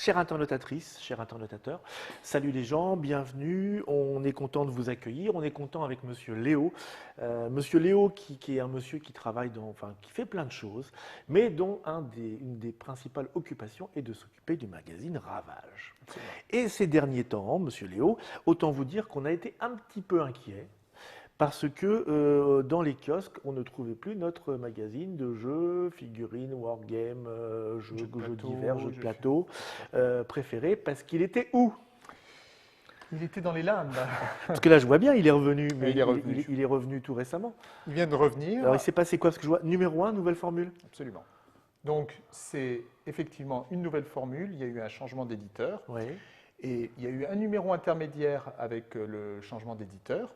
Chère internautatrice, cher internautateur, salut les gens, bienvenue. On est content de vous accueillir. On est content avec Monsieur Léo. Monsieur Léo qui est un monsieur qui travaille qui fait plein de choses, mais dont une des principales occupations est de s'occuper du magazine Ravage. Absolument. Et ces derniers temps, Monsieur Léo, autant vous dire qu'on a été un petit peu inquiet. Parce que dans les kiosques, on ne trouvait plus notre magazine de jeux, figurines, wargames, jeux divers, jeux de plateau préféré, parce qu'il était où? Il était dans les limbes. Parce que là, je vois bien, il est revenu, mais Il est revenu. il est revenu tout récemment. Il vient de revenir. Alors, il s'est passé quoi? Parce que je vois numéro 1, nouvelle formule. Absolument. Donc, c'est effectivement une nouvelle formule. Il y a eu un changement d'éditeur. Oui. Et il y a eu un numéro intermédiaire avec le changement d'éditeur,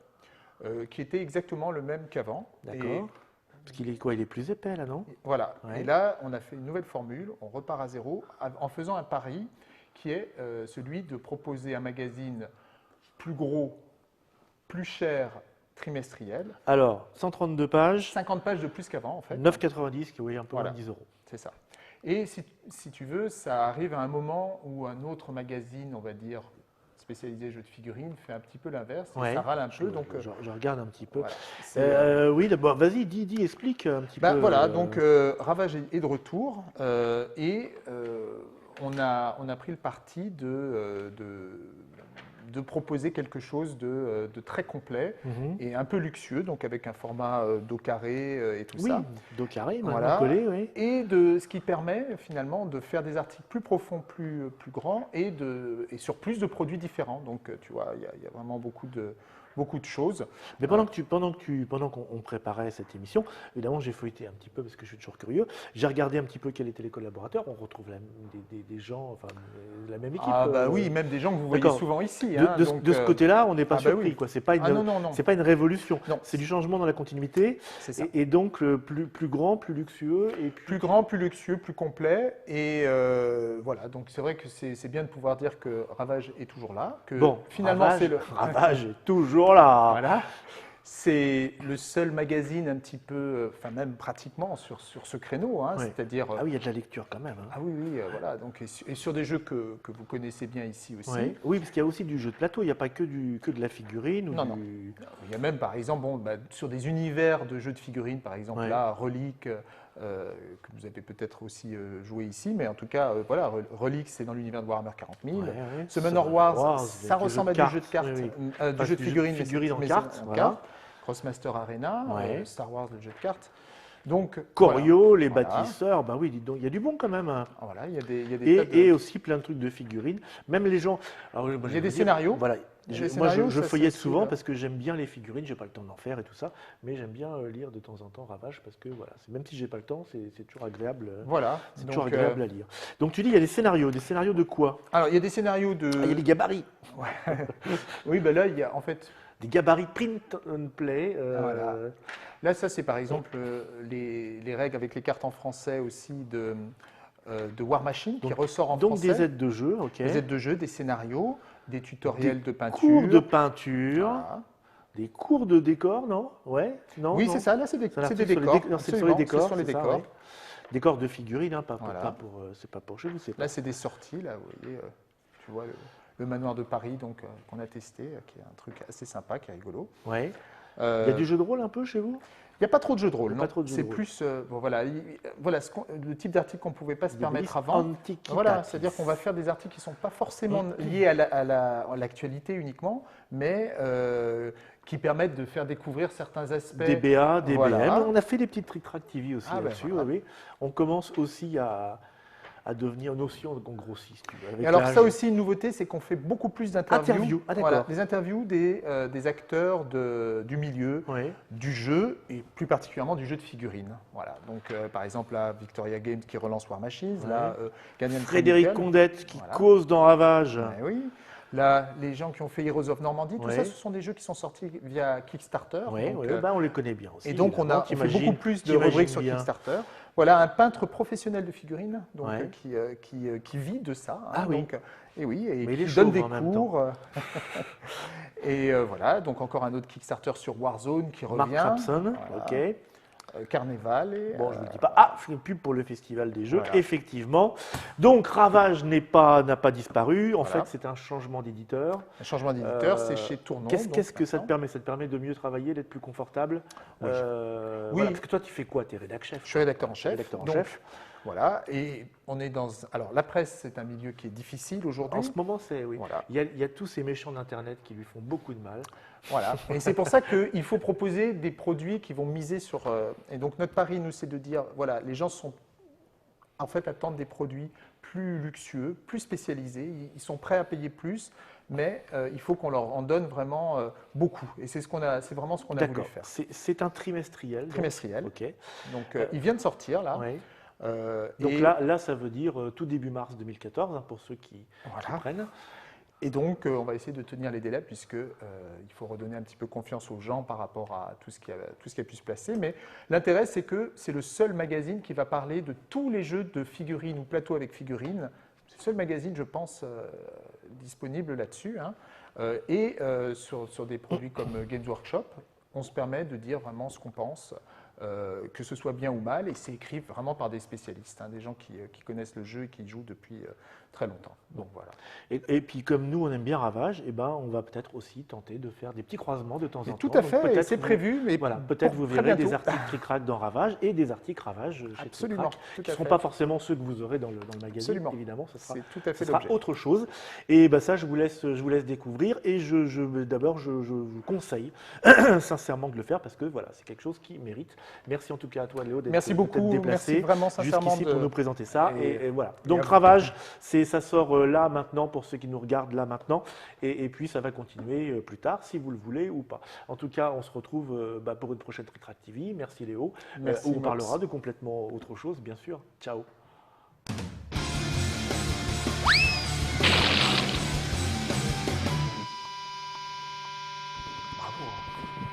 qui était exactement le même qu'avant. D'accord. Parce qu'il est quoi? Il est plus épais, là, non? Voilà. Ouais. Et là, on a fait une nouvelle formule. On repart à zéro en faisant un pari qui est celui de proposer un magazine plus gros, plus cher, trimestriel. Alors, 132 pages, 50 pages de plus qu'avant, en fait. 9,90, qui est un peu moins Voilà. de 10 euros. C'est ça. Et si tu veux, ça arrive à un moment où un autre magazine, on va dire, spécialisé jeux de figurines, fait un petit peu l'inverse. Et Ouais. ça râle un peu. Donc, Je regarde un petit peu. voilà. Oui, d'abord, vas-y, dis, explique un petit peu. Voilà, donc Ravage est de retour on a pris le parti de proposer quelque chose de très complet Mhm. et un peu luxueux, donc avec un format dos carré et tout Oui, ça. dos carré, maintenant Voilà. collé, oui. Et ce qui permet finalement de faire des articles plus profonds, plus grands et sur plus de produits différents. Donc tu vois, il y a vraiment beaucoup de choses. Mais pendant qu'on préparait cette émission, évidemment, j'ai feuilleté un petit peu parce que je suis toujours curieux. J'ai regardé un petit peu quels étaient les collaborateurs. On retrouve des gens, enfin, la même équipe. Ah bah oui, même des gens que vous voyez d'accord. souvent ici. De ce côté-là, on n'est pas ah bah surpris, oui. quoi. C'est pas une, non. c'est pas une révolution. Non. C'est du changement dans la continuité. C'est ça. Et donc plus grand, plus luxueux et Plus grand, plus luxueux, plus complet. Et voilà, donc c'est vrai que c'est bien de pouvoir dire que Ravage est toujours là. Que bon. finalement, Ravage, c'est le Ravage est toujours là. Voilà. C'est le seul magazine un petit peu, enfin même pratiquement sur ce créneau, hein, Ouais. c'est-à-dire. Ah oui, il y a de la lecture quand même. Hein. Ah oui, voilà. Donc, et sur des jeux que vous connaissez bien ici aussi. Ouais. Oui, parce qu'il y a aussi du jeu de plateau. Il n'y a pas que de la figurine. Ou Non. Il y a même, par exemple, sur des univers de jeux de figurines, par exemple, Ouais. là, Relic, que vous avez peut-être aussi joué ici, mais en tout cas, voilà, Relic, c'est dans l'univers de Warhammer 40 000. Ouais. Summoner Wars, ça avec le ressemble à jeu de du jeu de cartes, oui. du Enfin, jeu de figurines, figurines en mais cartes. en Voilà. cartes. Crossmaster Arena, Ouais. Star Wars, le jeu de cartes. Donc, Corio, voilà. les Voilà. bâtisseurs, ben oui, dis donc, il y a du bon quand même. Hein. Voilà, il y a des tas de- Et aussi plein de trucs de figurines. Même les gens. Alors, moi, Il y je a des veux dire, scénarios. Voilà. Il y a des Moi, scénarios, je ça, feuillette c'est souvent aussi, parce que j'aime bien les figurines. J'ai pas le temps d'en faire et tout ça, mais j'aime bien lire de temps en temps Ravage parce que voilà, même si j'ai pas le temps, c'est toujours agréable. Voilà. C'est Donc, toujours agréable à lire. Donc tu dis il y a des scénarios de quoi? alors, il y a des scénarios de. Ah, il y a des gabarits, Oui, ben là, il y a en fait. des gabarits print and play. Voilà. Là, ça, c'est par exemple les règles avec les cartes en français aussi de War Machine qui ressort en Donc français. des aides de jeu, ok. Des aides de jeu, des scénarios, des tutoriels de peinture. Cours de peinture, Voilà. des cours de décor, non? Ouais, non. Oui, non. c'est ça. Là, c'est des C'est un décors. article sur les non, c'est sur les Absolument, décors. c'est sur les c'est ça, décors. ouais. Décors de figurines, hein, Voilà. c'est pas pour chez vous, c'est pas. Là, c'est des sorties. Là, vous voyez, tu vois le manoir de Paris, donc qu'on a testé, qui est un truc assez sympa, qui est rigolo. Ouais. Il y a du jeu de rôle un peu chez vous? Il n'y a pas trop de jeux de rôle, Il y a non. pas trop de jeux C'est de rôle. plus, bon, voilà, voilà le type d'article qu'on ne pouvait pas se Des permettre listes avant. antiquitatis. Voilà, c'est-à-dire qu'on va faire des articles qui ne sont pas forcément liés à l'actualité uniquement, mais qui permettent de faire découvrir certains aspects. Des BA, des Voilà. BM. On a fait des petites Trick Track TV aussi Ah, ben là-dessus. voilà. Oui. On commence aussi à devenir notion qu'on grossit. Si tu veux, avec Et alors l'âge. ça aussi, une nouveauté, c'est qu'on fait beaucoup plus d'interviews. Interviews, ah, d'accord. Voilà, des interviews des acteurs du milieu, Ouais. du jeu, et plus particulièrement du jeu de figurines. Voilà. Donc, par exemple, là, Victoria Games qui relance War Machines, Ouais. là, Guardian Frédéric Chronicle. Condette qui Voilà. cause dans Ravage. Ouais, oui. Là, les gens qui ont fait Heroes of Normandy, tout Ouais. ça, ce sont des jeux qui sont sortis via Kickstarter. Ouais, Donc, ouais, on les connaît bien aussi. et donc, on fait T'imagines- beaucoup plus de t'imagines rubriques sur bien. Kickstarter. Voilà, un peintre professionnel de figurines donc, Ouais. qui vit de ça. Hein, Ah oui. donc, et oui, et Mais il est qui donne chauve des en même cours. Et voilà, donc encore un autre Kickstarter sur Warzone qui Mark revient. Rapson, Voilà. ok. Carnaval. Et, Bon, je ne le dis pas. Ah, je fais une pub pour le Festival des Jeux, Voilà. effectivement. Donc, Ravage n'a pas disparu. En Voilà. fait, c'est un changement d'éditeur. un changement d'éditeur, c'est chez Tournon. Qu'est-ce donc, que ça te maintenant. permet? Ça te permet de mieux travailler, d'être plus confortable? Oui. Voilà, Oui. parce que toi, tu fais quoi? Tu es rédac chef. Je suis rédacteur en chef. Rédacteur en donc, chef. Voilà, et on est dans. Alors, la presse, c'est un milieu qui est difficile aujourd'hui. En ce moment, c'est oui. Voilà. Il y a tous ces méchants d'Internet qui lui font beaucoup de mal. Voilà. Et c'est pour ça qu'il faut proposer des produits qui vont miser sur. Et donc, notre pari, nous, c'est de dire voilà, les gens sont. En fait, attendent des produits plus luxueux, plus spécialisés. Ils sont prêts à payer plus, mais il faut qu'on leur en donne vraiment beaucoup. Et c'est vraiment ce qu'on a voulu D'accord. faire. C'est un trimestriel. donc. Trimestriel. Ok. Donc, il vient de sortir, là. Ouais. Et Donc là, ça veut dire tout début mars 2014, pour ceux qui voilà. comprennent. Et donc, on va essayer de tenir les délais puisque il faut redonner un petit peu confiance aux gens par rapport à tout ce qui a pu se placer. Mais l'intérêt, c'est que c'est le seul magazine qui va parler de tous les jeux de figurines ou plateaux avec figurines. C'est le seul magazine, je pense, disponible là-dessus. Hein. Sur des produits comme Games Workshop, on se permet de dire vraiment ce qu'on pense. Que ce soit bien ou mal, et c'est écrit vraiment par des spécialistes, hein, des gens qui connaissent le jeu et qui y jouent depuis très longtemps. Donc voilà. Et puis comme nous, on aime bien Ravage, on va peut-être aussi tenter de faire des petits croisements de temps en temps. Tout à Donc fait, et peut-être c'est vous- prévu, mais Voilà, peut-être vous très verrez des bientôt. articles Tric-Trac dans Ravage et des articles Ravage chez Absolument, Tric-Trac, tout qui à ne seront fait. pas forcément ceux que vous aurez dans le magazine, Absolument. évidemment, ce sera, C'est tout à fait ce sera l'objet. autre chose. Et ça, je vous laisse découvrir. Et d'abord, je vous conseille sincèrement de le faire parce que voilà, c'est quelque chose qui mérite. Merci en tout cas à toi, Léo, d'être Merci beaucoup, déplacé merci vraiment sincèrement jusqu'ici pour nous présenter ça. Et- Et voilà. et Donc à vous. Ravage, ça sort là maintenant pour ceux qui nous regardent là maintenant. Et puis ça va continuer plus tard si vous le voulez ou pas. En tout cas, on se retrouve pour une prochaine Tric-Trac TV. Merci Léo. Merci, Où on Mops. parlera de complètement autre chose, bien sûr. Ciao. Bravo.